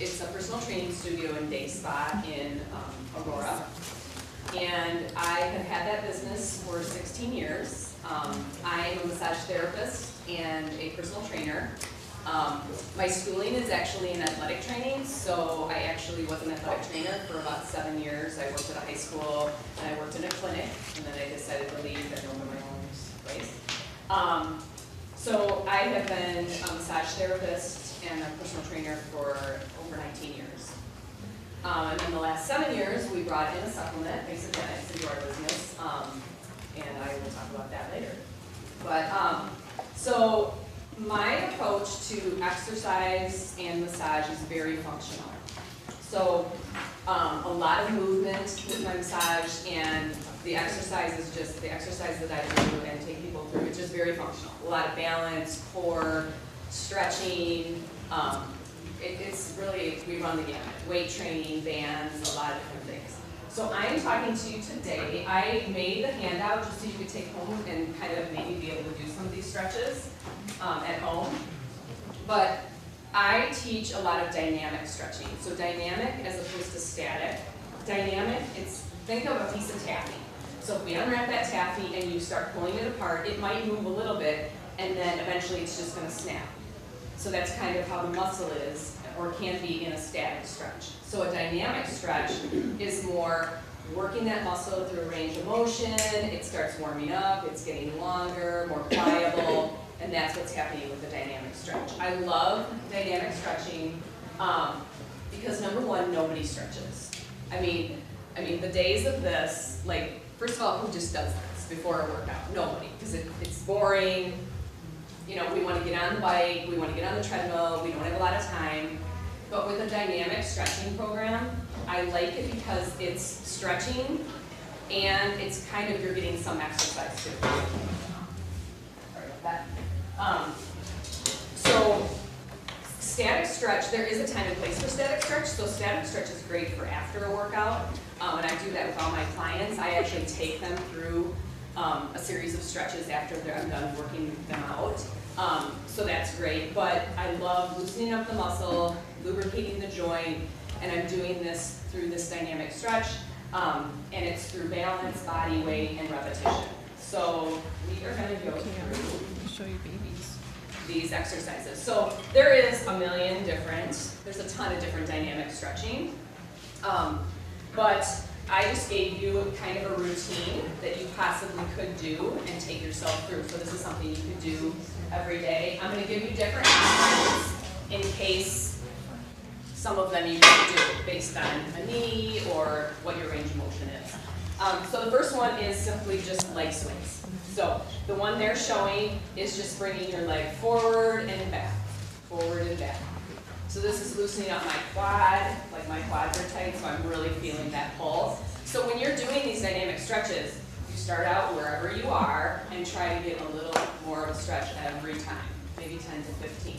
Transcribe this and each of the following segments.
it's a personal training studio and day spa in Aurora. And I have had that business for 16 years. I am a massage therapist and a personal trainer. My schooling is actually in athletic training, so I actually was an athletic trainer for about 7 years. I worked at a high school, and I worked in a clinic, and then I decided to leave and open my own place. So I have been a massage therapist and a personal trainer for over 19 years. And in the last 7 years, we brought in a supplement, Basic Genetics, into our business, and I will talk about that later. But, so my approach to exercise and massage is very functional. So, a lot of movement with my massage, and the exercise is just the exercise that I do and take people through. It's just very functional. A lot of balance, core, stretching. It's really, we run the gamut. Weight training, bands, a lot of different things. So I am talking to you today. I made the handout just so you could take home and kind of maybe be able to do some of these stretches at home. But I teach a lot of dynamic stretching. So dynamic as opposed to static. Dynamic, think of a piece of taffy. So if we unwrap that taffy and you start pulling it apart, it might move a little bit, and then eventually it's just going to snap. So that's kind of how the muscle is, or can be in a static stretch. So a dynamic stretch is more working that muscle through a range of motion. It starts warming up, it's getting longer, more pliable, and that's what's happening with the dynamic stretch. I love dynamic stretching because number one, nobody stretches. I mean, the days of this, like, first of all, who just does this before a workout? Nobody, because it's boring. You know, we want to get on the bike, we want to get on the treadmill, we don't have a lot of time. But with a dynamic stretching program, I like it because it's stretching and it's kind of, you're getting some exercise too. Sorry about that. So static stretch, there is a time and place for static stretch. So static stretch is great for after a workout. And I do that with all my clients. I actually take them through a series of stretches after I'm done working them out. So that's great, but I love loosening up the muscle, lubricating the joint, and I'm doing this through this dynamic stretch, and it's through balance, body weight, and repetition. So we are going to go through Show you babies. these exercises. So there is there's a ton of different dynamic stretching, but I just gave you kind of a routine that you possibly could do and take yourself through. So this is something you could do every day. I'm going to give you different options in case some of them you can do based on a knee or what your range of motion is. So the first one is simply just leg swings. So the one they're showing is just bringing your leg forward and back, forward and back. So this is loosening up my quad, like my quads are tight, so I'm really feeling that pull. So when you're doing these dynamic stretches, you start out wherever you are and try to get a little more of a stretch every time, maybe 10 to 15.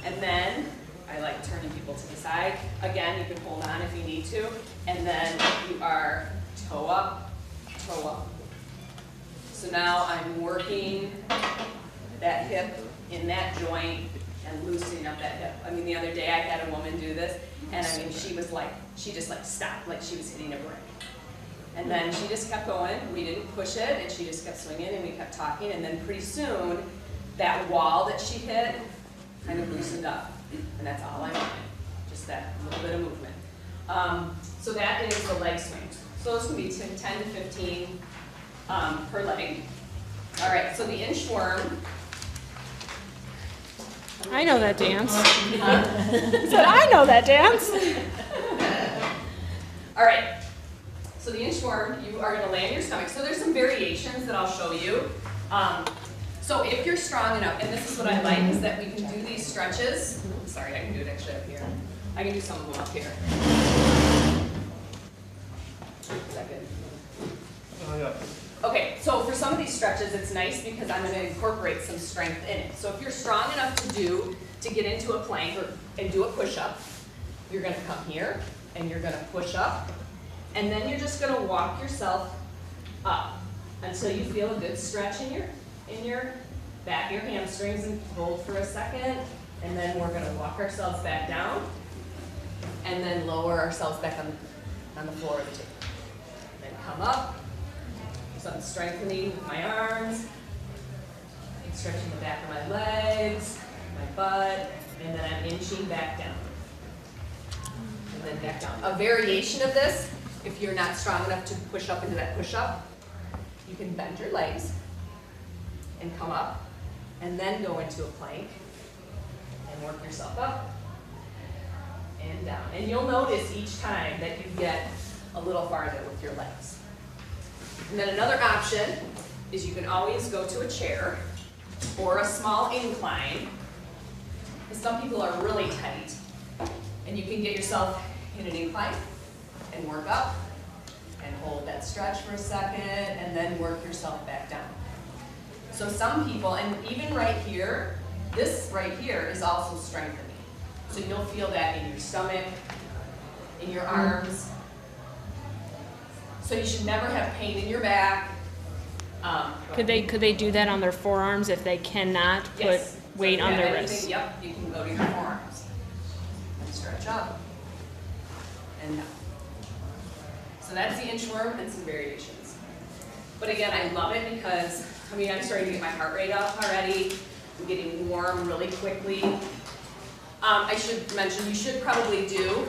And then I like turning people to the side. Again, you can hold on if you need to. And then you are toe up, toe up. So now I'm working that hip in that joint and loosening up that hip. I mean, the other day I had a woman do this, and I mean, she just stopped, like she was hitting a brick. And then she just kept going. We didn't push it, and she just kept swinging, and we kept talking, and then pretty soon, that wall that she hit kind of loosened up. And that's all I wanted, just that little bit of movement. So that is the leg swings. So those can be 10 to 15 per leg. All right, so the inchworm. I know that dance. He said, I know that dance. All right, so the inchworm, you are gonna lay on your stomach. So there's some variations that I'll show you. So if you're strong enough, and this is what I like, is that we can do these stretches. Sorry, I can do it actually up here. I can do some of them up here. Is that good? Oh, yeah. Okay, so for some of these stretches, it's nice because I'm going to incorporate some strength in it. So if you're strong enough to get into a plank and do a push-up, you're going to come here and you're going to push up, and then you're just going to walk yourself up until you feel a good stretch in your back, your hamstrings, and hold for a second, and then we're going to walk ourselves back down, and then lower ourselves back on the floor of the table. Then come up. So I'm strengthening with my arms, stretching the back of my legs, my butt, and then I'm inching back down. And then back down. A variation of this, if you're not strong enough to push up into that push-up, you can bend your legs and come up, and then go into a plank and work yourself up and down. And you'll notice each time that you get a little farther with your legs. And then another option is you can always go to a chair or a small incline. Some people are really tight, and you can get yourself in an incline and work up and hold that stretch for a second and then work yourself back down. So some people, and even right here, this right here is also strengthening. So you'll feel that in your stomach, in your arms. So you should never have pain in your back. Could they do that on their forearms if they cannot put Yes. weight So on if you their have wrists? anything, yep, you can go to your forearms and stretch up and down. So that's the inchworm and some variations. But again, I love it because, I mean, I'm starting to get my heart rate up already. I'm getting warm really quickly. I should mention, you should probably do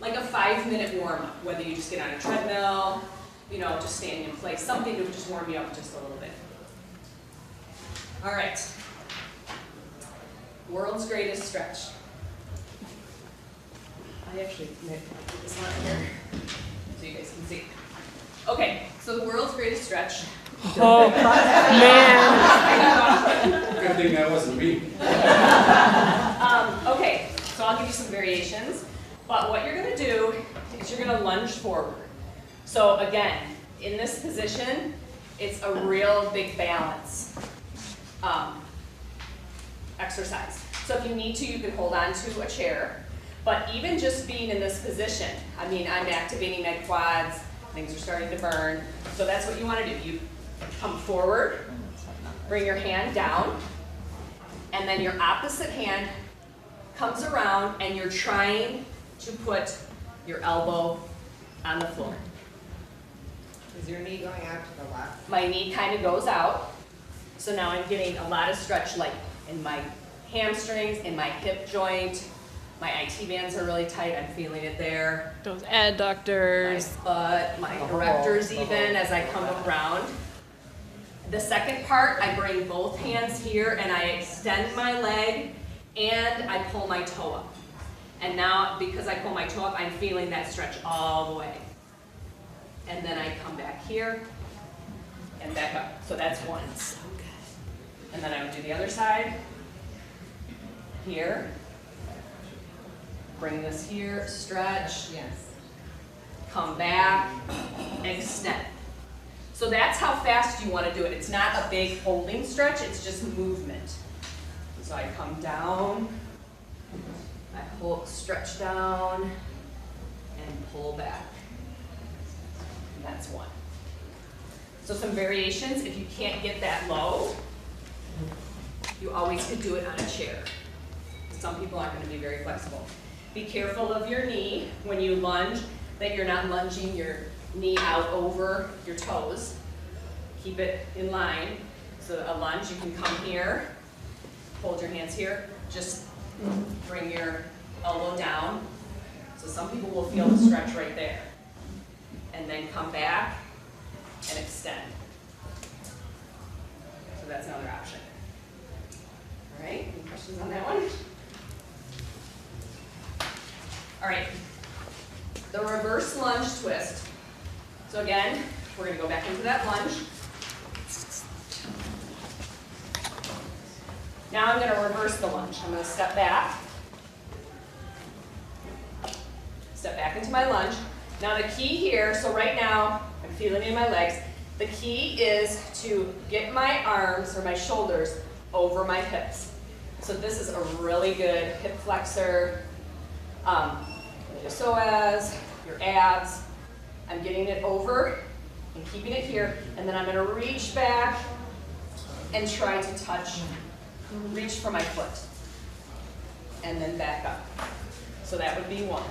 like a 5-minute warm-up, whether you just get on a treadmill, you know, just standing in place, something to just warm you up just a little bit. All right. World's greatest stretch. I actually put this one up here so you guys can see. Okay, so the world's greatest stretch. Oh, man. Good thing that wasn't me. Okay, so I'll give you some variations. But what you're going to do is you're going to lunge forward. So again, in this position, it's a real big balance exercise. So if you need to, you can hold on to a chair. But even just being in this position, I mean, I'm activating my quads, things are starting to burn. So that's what you want to do. You come forward, bring your hand down, and then your opposite hand comes around and you're trying to put your elbow on the floor. Is your knee going out to the left? My knee kind of goes out, so now I'm getting a lot of stretch like in my hamstrings, in my hip joint. My IT bands are really tight, I'm feeling it there. Those My adductors. butt, my erectors even as I come around. The second part, I bring both hands here and I extend my leg and I pull my toe up. And now, because I pull my toe up, I'm feeling that stretch all the way. And then I come back here and back up. So that's one. And then I would do the other side. Here. Bring this here, stretch. Yes. Come back, extend. So that's how fast you want to do it. It's not a big holding stretch, it's just movement. So I come down, I stretch down, and pull back. And that's one. So some variations, if you can't get that low, you always could do it on a chair. Some people aren't going to be very flexible. Be careful of your knee when you lunge, that you're not lunging your knee out over your toes. Keep it in line. So a lunge, you can come here, hold your hands here, just bring your elbow down. So some people will feel the stretch right there. And then come back and extend. So that's another option. All right, any questions on that one? All right, the reverse lunge twist. So again, we're going to go back into that lunge. Now I'm going to reverse the lunge. I'm going to step back into my lunge. Now the key here, so right now I'm feeling it in my legs. The key is to get my arms or my shoulders over my hips. So this is a really good hip flexor. Your psoas, your abs. I'm getting it over and keeping it here, and then I'm going to reach back and try to touch, reach for my foot, and then back up. So that would be one.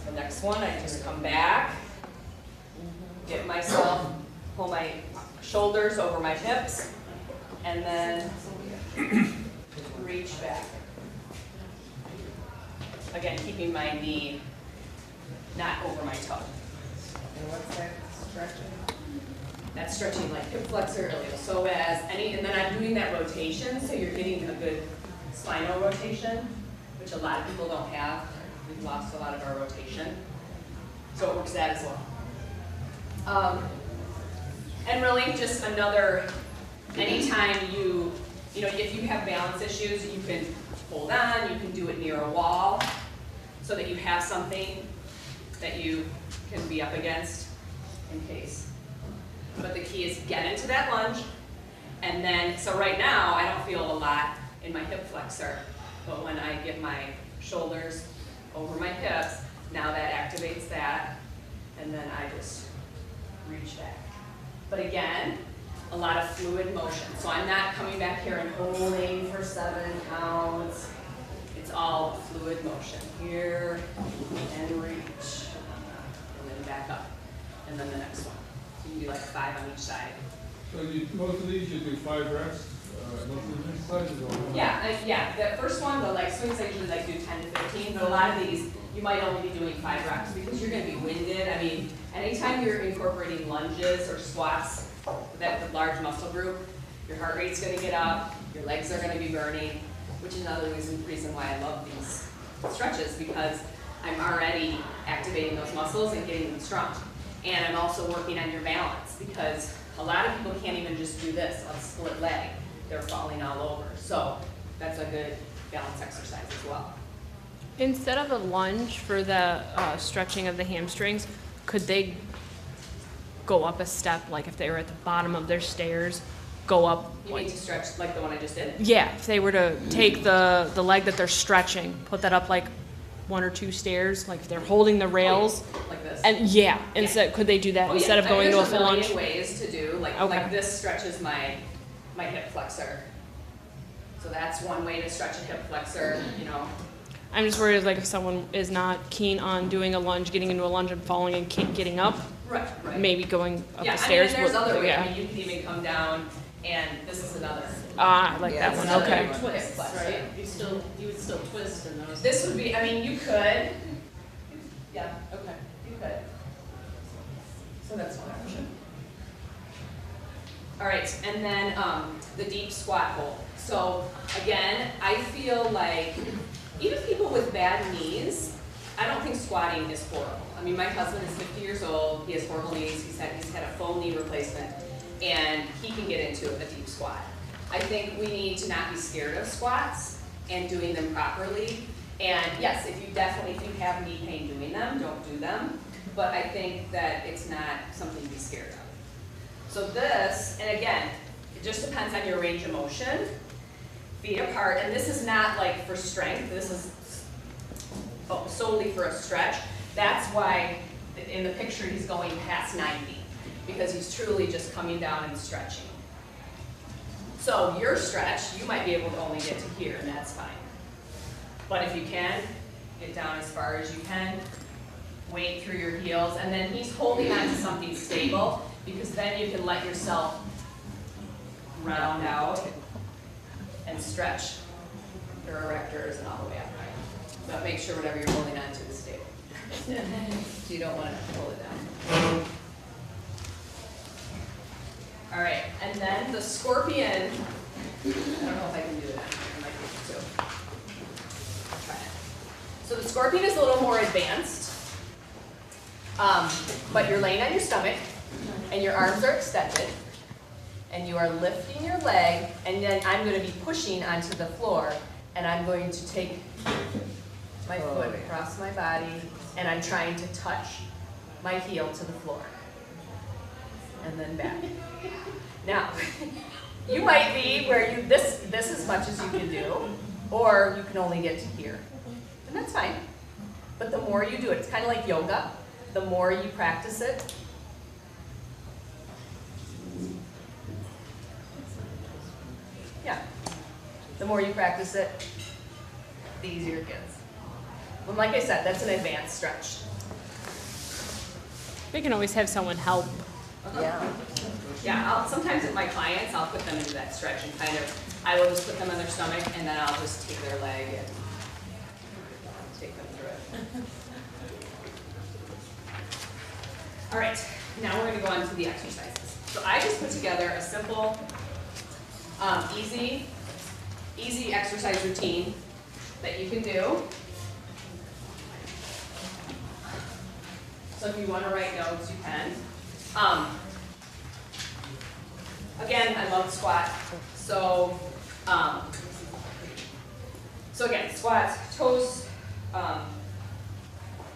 The next one, I just come back, get myself, pull my shoulders over my hips, and then reach back. Again, keeping my knee not over my toe. And what's that stretching? That's stretching like hip flexor, iliopsoas, and then I'm doing that rotation, so you're getting a good spinal rotation, which a lot of people don't have. We've lost a lot of our rotation. So it works that as well. And really just another, anytime you know, if you have balance issues, you can hold on, you can do it near a wall, so that you have something that you can be up against in case. But the key is get into that lunge, and then, so right now, I don't feel a lot in my hip flexor, but when I get my shoulders over my hips, now that activates that, and then I just reach back. But again, a lot of fluid motion. So I'm not coming back here and holding for 7 counts. It's all fluid motion. Here, and reach, and then back up, and then the next one. So you can do like 5 on each side. So most of these you do 5 reps, most of these exercises or? Yeah, the first one, the like swings, I usually like do 10 to 15, but a lot of these, you might only be doing 5 reps because you're gonna be winded. I mean, anytime you're incorporating lunges or squats, that large muscle group, your heart rate's gonna get up, your legs are gonna be burning, which is another reason why I love these stretches, because I'm already activating those muscles and getting them strong. And I'm also working on your balance, because a lot of people can't even just do this, a split leg. They're falling all over. So that's a good balance exercise as well. Instead of a lunge for the stretching of the hamstrings, could they go up a step, like if they were at the bottom of their stairs, go up? You need to stretch like the one I just did? Yeah, if they were to take the leg that they're stretching, put that up like 1 or 2 stairs, like if they're holding the rails, Like this? and instead, could they do that Oh, yeah. instead of going to a There's full lunge? There's a million ways to do, like Okay. this stretches my hip flexor. So that's one way to stretch a hip flexor, you know. I'm just worried, like if someone is not keen on doing a lunge, getting into a lunge and falling and getting up, Right. maybe going up Yeah, the stairs. I mean, and there's other ways. yeah. I mean, you can even come down, and this is another. Ah, I like Yeah, that one. it's Okay. another Hip flexor. Right, you would still twist in those. This would be, I mean, you could. Yeah, Okay. you could. So that's one option. All right, and then the deep squat hold. So again, I feel like even people with bad knees, I don't think squatting is horrible. I mean, my husband is 50 years old, he has horrible knees, he's had a full knee replacement, and he can get into a deep squat. I think we need to not be scared of squats and doing them properly. And yes, if you have knee pain doing them, don't do them. But I think that it's not something to be scared of. So this, and again, it just depends on your range of motion. Feet apart, and this is not like for strength, this is solely for a stretch. That's why in the picture he's going past 90, because he's truly just coming down and stretching. So your stretch, you might be able to only get to here, and that's fine. But if you can, get down as far as you can, weight through your heels, and then he's holding on to something stable, because then you can let yourself round out and stretch your erectors and all the way up. But make sure whatever you're holding on to is stable. So you don't want to hold it down. All right, and then the scorpion, I don't know if I can do that. I might be able to. I'll try it. So the scorpion is a little more advanced, but you're laying on your stomach, and your arms are extended, and you are lifting your leg, and then I'm going to be pushing onto the floor, and I'm going to take my foot across my body, and I'm trying to touch my heel to the floor, and then back. Now, you might be where this as much as you can do, or you can only get to here, and that's fine. But the more you do it, it's kind of like yoga. The more you practice it, the more you practice it, the easier it gets. Well, like I said, that's an advanced stretch. We can always have someone help. Yeah. Yeah, sometimes with my clients, I'll put them into that stretch and kind of, I will just put them on their stomach and then I'll just take their leg and take them through it. All right, now we're gonna go on to the exercises. So I just put together a simple, easy exercise routine that you can do. So if you want to write notes, you can. Again, I love squat. So, again, squats, toes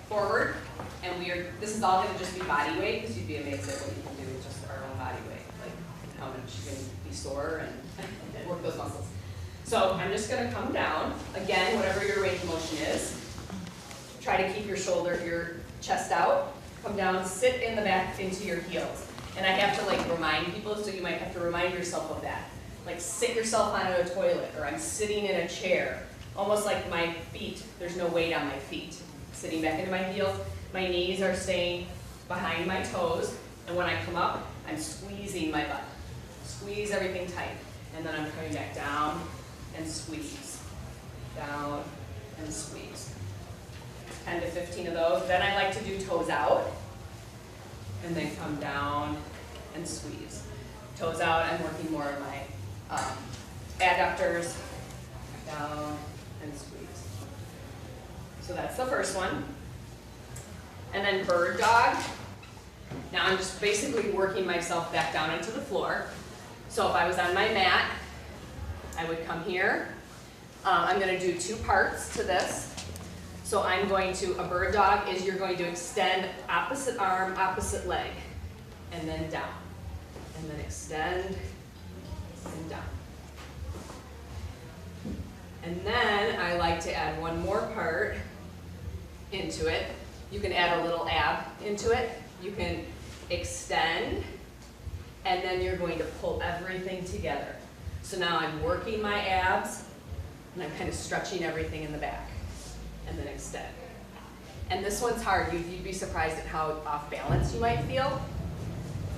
forward, and this is all going to just be body weight, because you'd be amazed at what you can do with just our own body weight, like how much you can be sore and work those muscles. So I'm just going to come down. Again, whatever your range of motion is, try to keep your chest out, come down, sit in the back into your heels. And I have to like remind people, so you might have to remind yourself of that. Like sit yourself on a toilet, or I'm sitting in a chair. Almost like my feet, there's no weight on my feet. Sitting back into my heels, my knees are staying behind my toes, and when I come up, I'm squeezing my butt. Squeeze everything tight, and then I'm coming back down and squeeze. Down and squeeze. 10 to 15 of those. Then I like to do toes out, and then come down and squeeze. Toes out, I'm working more of my adductors, down and squeeze. So that's the first one. And then bird dog. Now I'm just basically working myself back down into the floor. So if I was on my mat, I would come here. I'm gonna do two parts to this. So I'm going to, a bird dog is you're going to extend opposite arm, opposite leg, and then down. And then extend and down. And then I like to add one more part into it. You can add a little ab into it. You can extend, and then you're going to pull everything together. So now I'm working my abs, and I'm kind of stretching everything in the back. And then extend. And this one's hard. You'd be surprised at how off balance you might feel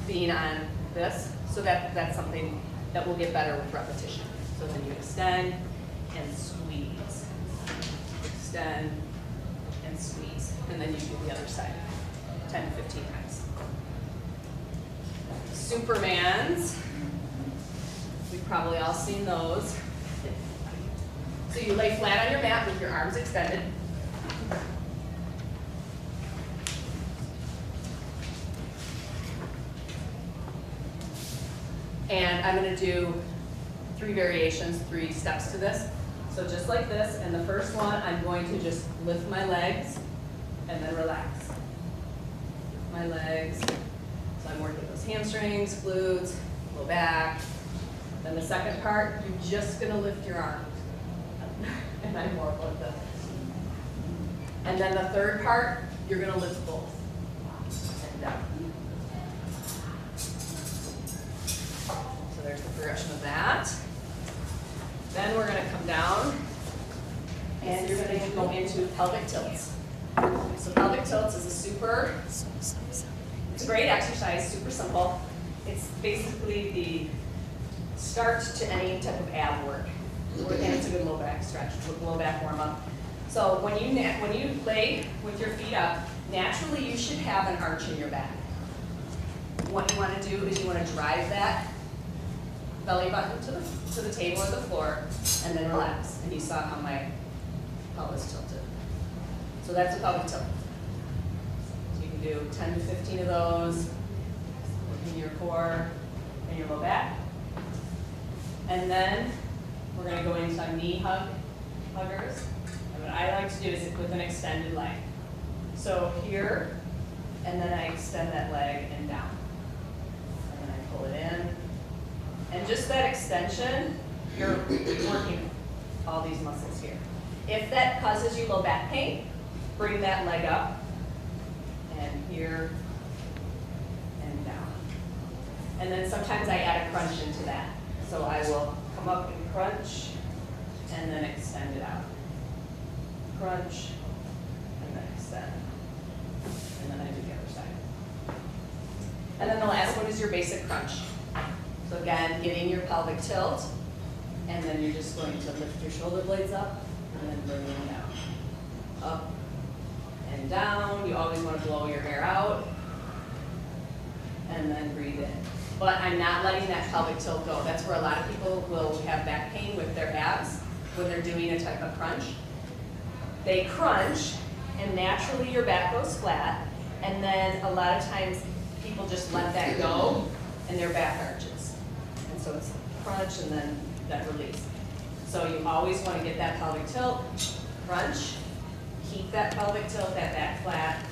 being on this. So that's something that will get better with repetition. So then you extend and squeeze. Extend and squeeze. And then you do the other side 10 to 15 times. Supermans. We've probably all seen those. So you lay flat on your mat with your arms extended. And I'm going to do 3 variations, 3 steps to this. So just like this, and the first one, I'm going to just lift my legs and then relax. Lift my legs. So I'm working those hamstrings, glutes, low back. Then the second part, you're just going to lift your arms. And I'm more like this. And then the third part, you're going to lift both. And down. So there's the progression of that. Then we're going to come down, and you're going to go into pelvic tilts. So pelvic tilts is it's a great exercise, super simple. It's basically the start to any type of ab work. And it's a good low back stretch, low back warm up. So when you lay with your feet up, naturally you should have an arch in your back. What you want to do is you want to drive that belly button to the table or the floor, and then relax. And you saw how my pelvis tilted. So that's a pelvic tilt. So you can do 10 to 15 of those, working your core and your low back. And then we're going to go into some knee huggers. And what I like to do is with an extended leg. So here, and then I extend that leg and down. And then I pull it in. And just that extension, you're working all these muscles here. If that causes you low back pain, bring that leg up. And here, and down. And then sometimes I add a crunch into that. So I will come up and crunch, and then extend it out. Crunch, in. And then I do the other side. And then the last one is your basic crunch. So again, getting your pelvic tilt, and then you're just going to lift your shoulder blades up, and then bring them down. Up and down. You always want to blow your hair out, and then breathe in. But I'm not letting that pelvic tilt go. That's where a lot of people will have back pain with their abs when they're doing a type of crunch. They crunch, and naturally your back goes flat, and then a lot of times people just let that go, and their back arches. And so it's crunch and then that release. So you always want to get that pelvic tilt, crunch, keep that pelvic tilt, that back flat,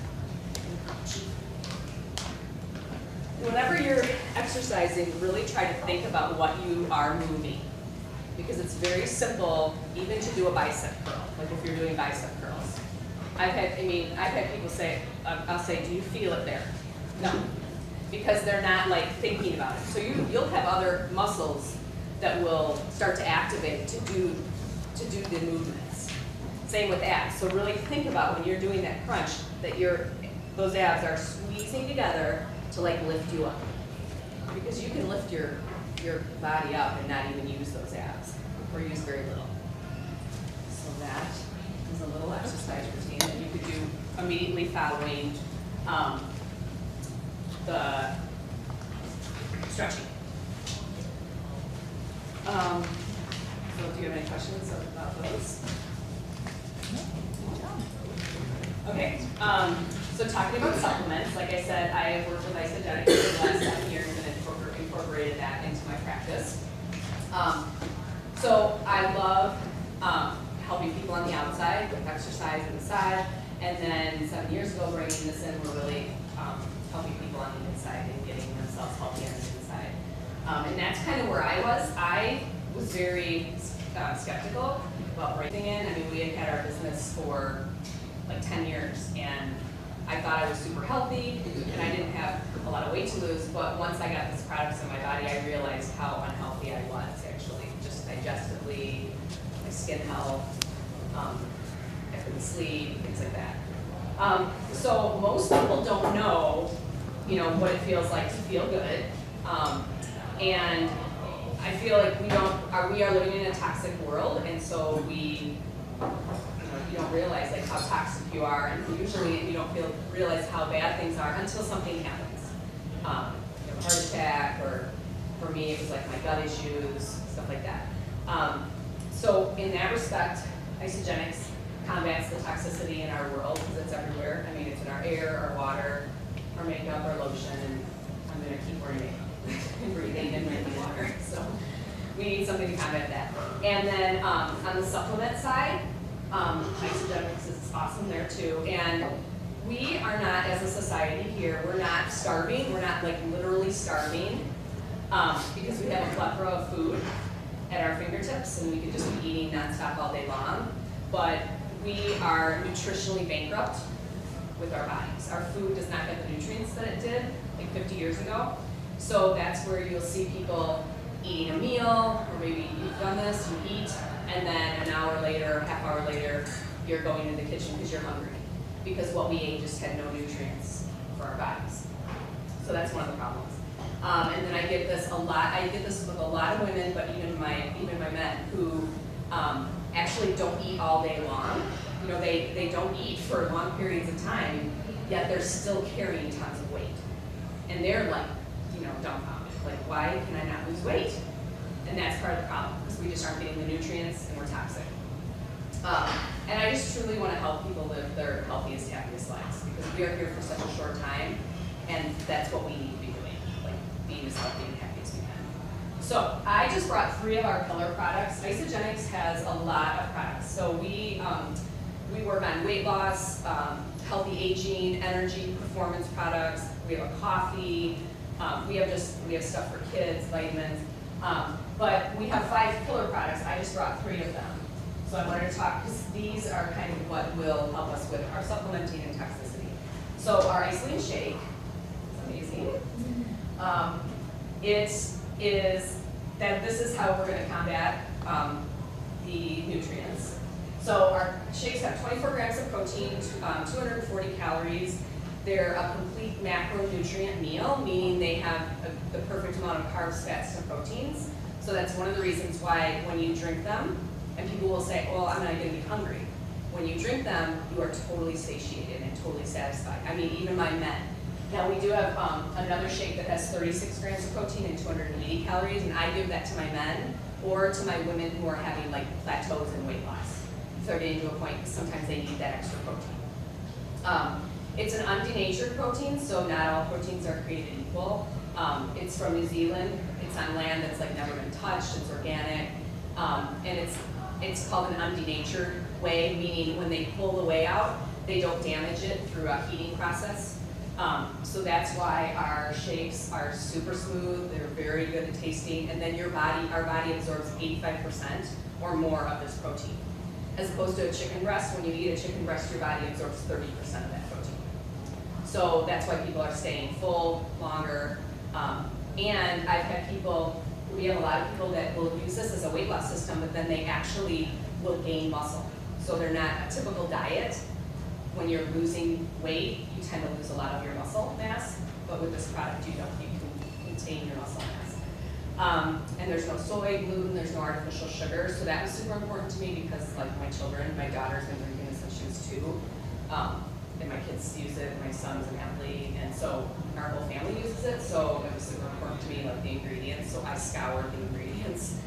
and crunch. Whenever you're exercising, really try to think about what you are moving. Because it's very simple, even to do a bicep curl, like if you're doing bicep curls. I've had people say, I'll say, do you feel it there? No, because they're not like thinking about it. So you'll have other muscles that will start to activate to do the movements. Same with abs. So really think about when you're doing that crunch, that those abs are squeezing together to like lift you up. Because you can lift your body up and not even use those abs, or use very little. So that is a little exercise routine that you could do immediately following the stretching. So do you have any questions about those? Okay, so talking about supplements, like I said, I have worked with Isagenix for the last 7 years and incorporated that into my practice. So I love helping people on the outside with exercise inside, and then 7 years ago bringing this in, we're really helping people on the inside and getting themselves healthy on the inside. And that's kind of where I was. I was very skeptical about breaking in. I mean, we had our business for like 10 years, and I thought I was super healthy, and I didn't have a lot of weight to lose, but once I got these products in my body, I realized how unhealthy I was, actually, just digestively, my skin health, I couldn't sleep, things like that. So most people don't know, what it feels like to feel good, and I feel like we are living in a toxic world, and so you don't realize like how toxic you are, and usually you don't realize how bad things are until something happens. You have a heart attack, or for me it was like my gut issues, stuff like that. So in that respect, Isagenix combats the toxicity in our world because it's everywhere. I mean, it's in our air, our water, our makeup, our lotion, and I'm gonna keep wearing makeup and breathing and drinking water. So we need something to combat that. And then on the supplement side, Isagenix is awesome there too. And we are not, as a society here, we're not starving. We're not like literally starving because we have a plethora of food at our fingertips, and we could just be eating nonstop all day long. But we are nutritionally bankrupt with our bodies. Our food does not get the nutrients that it did like 50 years ago. So that's where you'll see people eating a meal, or maybe you've done this, you eat, and then an hour later, half hour later, you're going in the kitchen because you're hungry. Because what we ate just had no nutrients for our bodies. So that's one of the problems. And then I get this a lot. I get this with a lot of women, but even my men who actually don't eat all day long. They don't eat for long periods of time, yet they're still carrying tons of weight. And they're like, dumbfounded. Like, why can I not lose weight? And that's part of the problem, because we just aren't getting the nutrients and we're toxic. And I just truly want to help people live their healthiest, happiest lives, because we are here for such a short time, and that's what we need to be doing, like being as healthy and happy as we can. So I just brought 3 of our pillar products. Isagenix has a lot of products. So we work on weight loss, healthy aging, energy, performance products. We have a coffee. We have stuff for kids, vitamins. But we have 5 pillar products. I just brought 3 of them. So I wanted to talk, because these are kind of what will help us with our supplementing and toxicity. So our Iceland Shake is amazing. This is how we're going to combat the nutrients. So our shakes have 24 grams of protein, 240 calories. They're a complete macronutrient meal, meaning they have the perfect amount of carbs, fats, and proteins. So that's one of the reasons why when you drink them, and people will say, well, I'm not gonna be hungry. When you drink them, you are totally satiated and totally satisfied. I mean, even my men. Now we do have another shake that has 36 grams of protein and 280 calories, and I give that to my men or to my women who are having like plateaus in weight loss. If they're getting to a point, sometimes they need that extra protein. It's an undenatured protein, so not all proteins are created equal. It's from New Zealand. It's on land that's like never been touched. It's organic, and it's called an undenatured whey, meaning when they pull the whey out, they don't damage it through a heating process. So that's why our shakes are super smooth. They're very good at tasting, and then our body absorbs 85% or more of this protein, as opposed to a chicken breast. When you eat a chicken breast, your body absorbs 30% of that protein. So that's why people are staying full longer. And I've had we have a lot of people that will use this as a weight loss system, but then they actually will gain muscle. So they're not a typical diet. When you're losing weight, you tend to lose a lot of your muscle mass, but with this product you don't. You can contain your muscle mass. And there's no soy, gluten, there's no artificial sugar, so that was super important to me because like my daughter's been drinking this since she was 2. And my kids use it, my son's an athlete, and so our whole family uses it, so it was super important to me, like the ingredients, so I scoured the ingredients.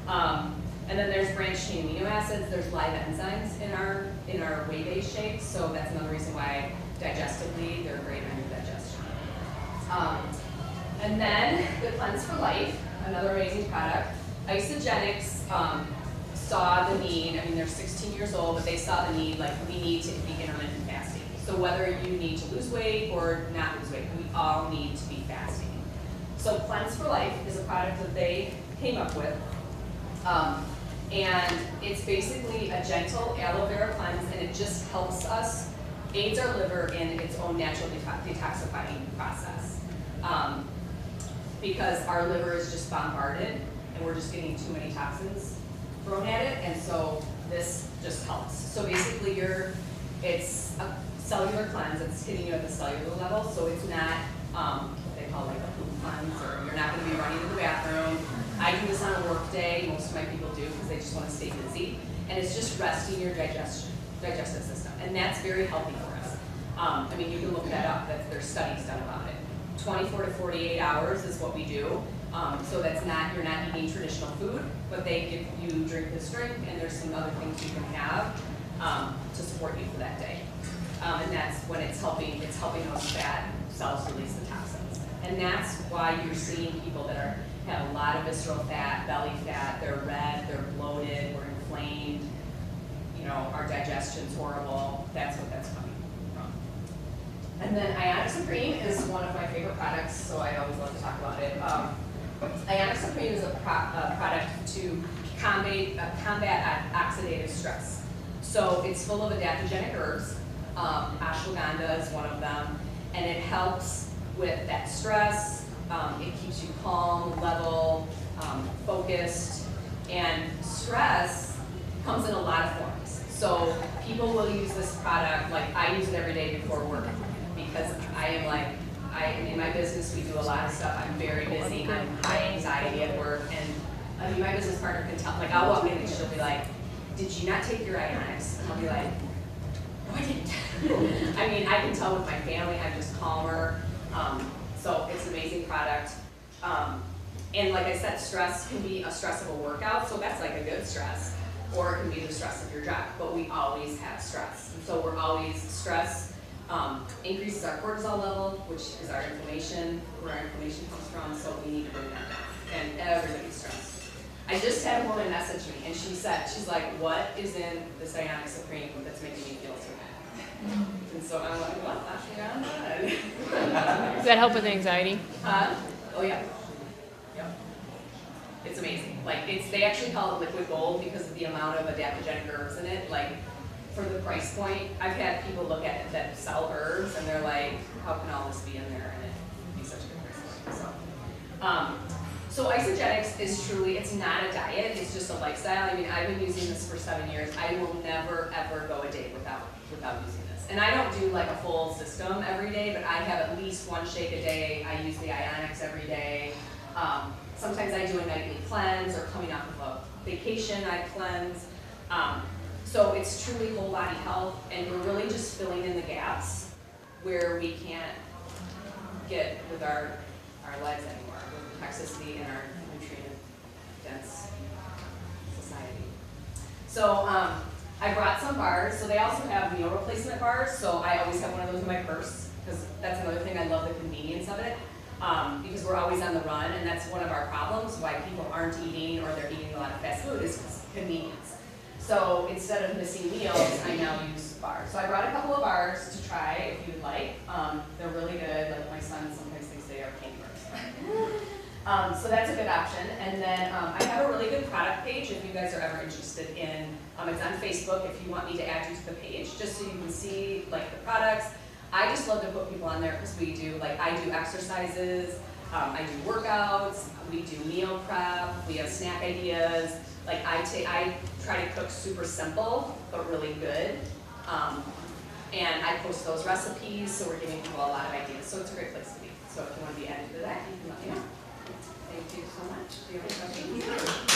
And then there's branched chain amino acids, there's live enzymes in our whey-based shakes, so that's another reason why digestively they're great on your digestion. And then the Cleanse for Life, another amazing product. Isagenix saw the need, I mean they're 16 years old, but they saw the need, like we need to be intermittent fasting. So whether you need to lose weight or not lose weight, we all need to be fasting. So Cleanse for Life is a product that they came up with. And it's basically a gentle aloe vera cleanse, and it just helps us, aids our liver in its own natural detoxifying process. Because our liver is just bombarded, and we're just getting too many toxins thrown at it, and so this just helps. So basically it's a cellular cleanse, it's hitting you at the cellular level, so it's not what they call like a poop cleanse, or you're not gonna be running to the bathroom. I do this on a work day, most of my people do, because they just want to stay busy, and it's just resting your digestive system, and that's very healthy for us. I mean, you can look that up, there's studies done about it. 24 to 48 hours is what we do, so that's not, you're not eating traditional food, but they give you drink this drink, and there's some other things you can have to support you for that day. And that's when it's helping those fat cells release the toxins. And that's why you're seeing people that have a lot of visceral fat, belly fat, they're red, they're bloated, we're inflamed, you know, our digestion's horrible. That's what that's coming from. And then Ionic Supreme is one of my favorite products, so I always love to talk about it. Ionic Supreme is a product to combat oxidative stress. So it's full of adaptogenic herbs. Ashwagandha is one of them, and it helps with that stress. It keeps you calm, level, focused, and stress comes in a lot of forms. So people will use this product, like I use it every day before work, because in my business we do a lot of stuff. I'm very busy, I'm high anxiety at work, and I mean my business partner can tell, like I'll walk in and she'll be like, did you not take your Ionics? And I'll be like, no I didn't. I mean, I can tell with my family, I'm just calmer. So it's an amazing product. And like I said, stress can be a stress of a workout, so that's like a good stress, or it can be the stress of your job, but we always have stress. And so we're always, stress increases our cortisol level, which is our inflammation, where our inflammation comes from, so we need to bring that down. And everybody's stressed. I just had a woman message me, and she said, she's like, what is in this Ionic Supreme that's making me feel so good? And so I'm like, well, ashwagandha. Does that help with anxiety? Oh yeah. Yep. It's amazing. Like they actually call it liquid gold because of the amount of adaptogenic herbs in it. Like for the price point, I've had people look at it that sell herbs and they're like, how can all this be in there and it be such a good price point? So So Isogenics is truly, it's not a diet, it's just a lifestyle. I mean, I've been using this for 7 years. I will never, ever go a day without using this. And I don't do like a full system every day, but I have at least 1 shake a day. I use the Ionics every day. Sometimes I do a nightly cleanse, or coming off of a vacation, I cleanse. So it's truly whole body health, and we're really just filling in the gaps where we can't get with our lives anymore, with the toxicity in our nutrient-dense society. So I brought some bars. So they also have meal replacement bars, so I always have one of those in my purse, because that's another thing, I love the convenience of it. Because we're always on the run, and that's one of our problems, why people aren't eating or they're eating a lot of fast food, is convenience. So instead of missing meals, I now use bars. So I brought a couple of bars to try if you'd like. They're really good. Like my son sometimes thinks they are candy bars. So that's a good option. And then I have a really good product page if you guys are ever interested in, it's on Facebook if you want me to add you to the page, just so you can see like the products. I just love to put people on there because we do, like I do exercises, I do workouts, we do meal prep, we have snack ideas. Like I try to cook super simple, but really good. And I post those recipes, so we're giving people a lot of ideas. So it's a great place to be. So if you want to be added to that, you can let me know. Thank you so much. Do you have any questions?